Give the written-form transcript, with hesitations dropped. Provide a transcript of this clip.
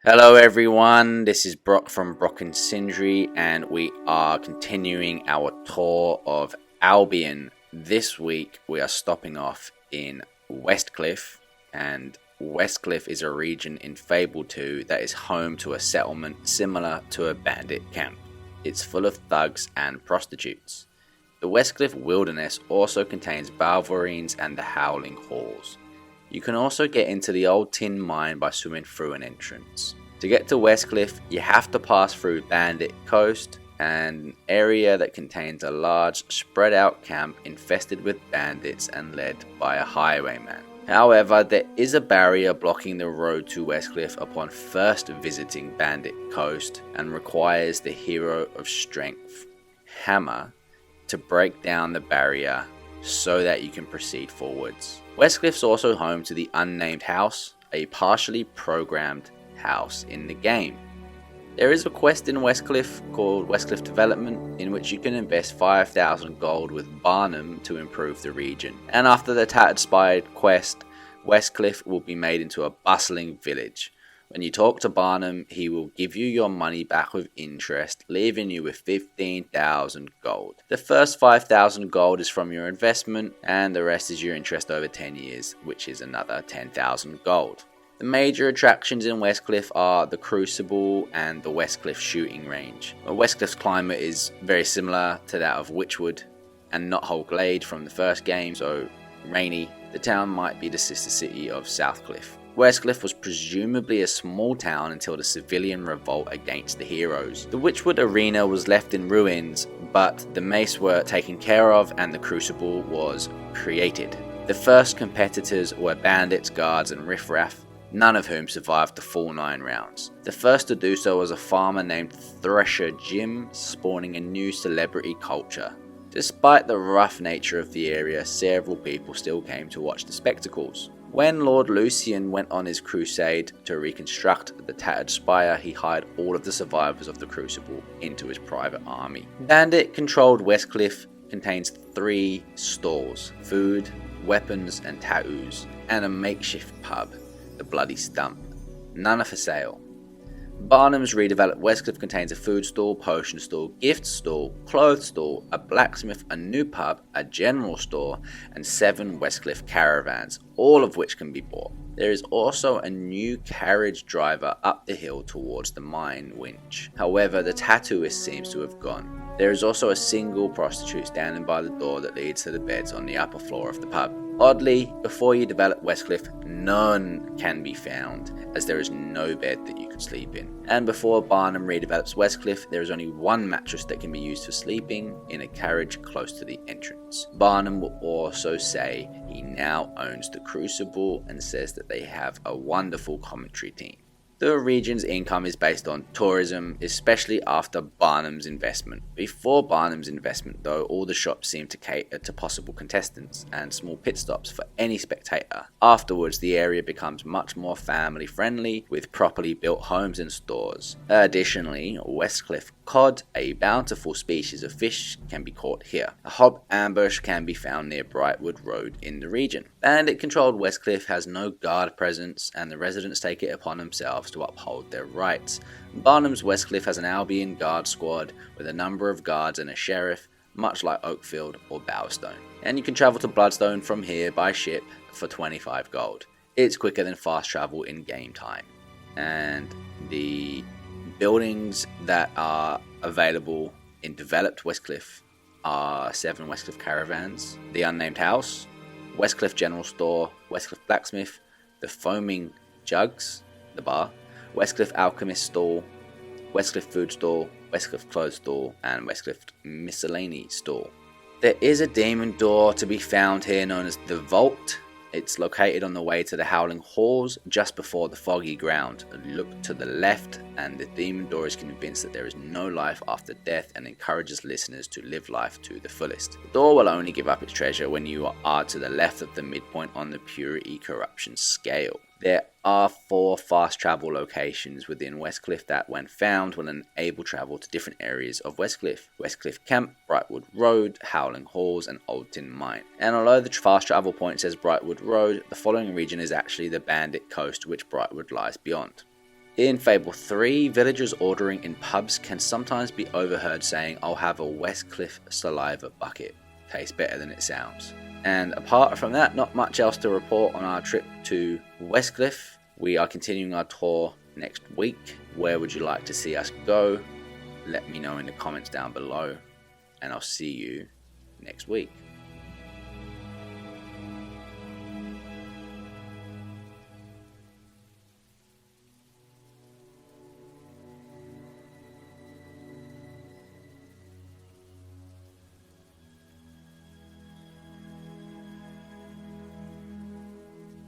Hello everyone, this is Brock from Brock and Sindri, and we are continuing our tour of Albion. This week we are stopping off in Westcliff, and Westcliff is a region in Fable 2 that is home to a settlement similar to a bandit camp. It's full of thugs and prostitutes. The Westcliff wilderness also contains Balverines and the Howling Halls. You can also get into the old tin mine by swimming through an entrance. To get to Westcliff, you have to pass through Bandit Coast, an area that contains a large, spread out camp infested with bandits and led by a highwayman. However, there is a barrier blocking the road to Westcliff upon first visiting Bandit Coast and requires the hero of strength, Hammer, to break down the barrier so that you can proceed forwards. Westcliff's also home to the Unnamed House, a partially programmed house in the game. There is a quest in Westcliff called Westcliff Development, in which you can invest 5,000 gold with Barnum to improve the region. And after the Tattered Spire quest, Westcliff will be made into a bustling village. When you talk to Barnum, he will give you your money back with interest, leaving you with 15,000 gold. The first 5,000 gold is from your investment, and the rest is your interest over 10 years, which is another 10,000 gold. The major attractions in Westcliff are the Crucible and the Westcliff shooting range. Westcliff's climate is very similar to that of Witchwood and Knothole Glade from the first game, so rainy. The town might be the sister city of Southcliff. Westcliff was presumably a small town until the civilian revolt against the heroes. The Witchwood arena was left in ruins, but the mace were taken care of and the Crucible was created. The first competitors were bandits, guards and riffraff, none of whom survived the full 9 rounds. The first to do so was a farmer named Thresher Jim, spawning a new celebrity culture. Despite the rough nature of the area, several people still came to watch the spectacles. When Lord Lucian went on his crusade to reconstruct the Tattered Spire, he hired all of the survivors of the Crucible into his private army. Bandit-controlled Westcliff contains 3 stores: food, weapons and tattoos, and a makeshift pub, the Bloody Stump. None are for sale. Barnum's redeveloped Westcliff contains a food stall, potion stall, gift stall, clothes stall, a blacksmith, a new pub, a general store, and 7 Westcliff caravans, all of which can be bought. There is also a new carriage driver up the hill towards the mine winch. However, the tattooist seems to have gone. There is also a single prostitute standing by the door that leads to the beds on the upper floor of the pub. Oddly, before you develop Westcliff, none can be found, as there is no bed that you can sleep in. And before Barnum redevelops Westcliff, there is only 1 mattress that can be used for sleeping, in a carriage close to the entrance. Barnum will also say he now owns the Crucible and says that they have a wonderful commentary team. The region's income is based on tourism, especially after Barnum's investment. Before Barnum's investment though, all the shops seemed to cater to possible contestants and small pit stops for any spectator. Afterwards, the area becomes much more family friendly with properly built homes and stores. Additionally, Westcliff cod, a bountiful species of fish, can be caught here. A hob ambush can be found near Brightwood Road in the region. Bandit-controlled Westcliff has no guard presence, and the residents take it upon themselves to uphold their rights. Barnum's Westcliff has an Albion guard squad with a number of guards and a sheriff, much like Oakfield or Bloodstone. And you can travel to Bloodstone from here by ship for 25 gold. It's quicker than fast travel in game time. And the buildings that are available in developed Westcliff are 7 Westcliff caravans, the Unnamed House, Westcliff General Store, Westcliff Blacksmith, the Foaming Jugs, the bar, Westcliff Alchemist Stall, Westcliff Food Stall, Westcliff Clothes Stall, and Westcliff Miscellany Stall. There is a demon door to be found here known as the Vault. It's located on the way to the Howling Halls, just before the Foggy Ground. Look to the left, and the demon door is convinced that there is no life after death and encourages listeners to live life to the fullest. The door will only give up its treasure when you are to the left of the midpoint on the Purity Corruption scale. There are 4 fast travel locations within Westcliff that, when found, will enable travel to different areas of Westcliff. Westcliff Camp, Brightwood Road, Howling Halls, and Old Tin Mine. And although the fast travel point says Brightwood Road, the following region is actually the Bandit Coast, which Brightwood lies beyond. In Fable 3, villagers ordering in pubs can sometimes be overheard saying, "I'll have a Westcliff saliva bucket. Tastes better than it sounds." And apart from that, not much else to report on our trip to Westcliff. We are continuing our tour next week. Where would you like to see us go? Let me know in the comments down below, and I'll see you next week.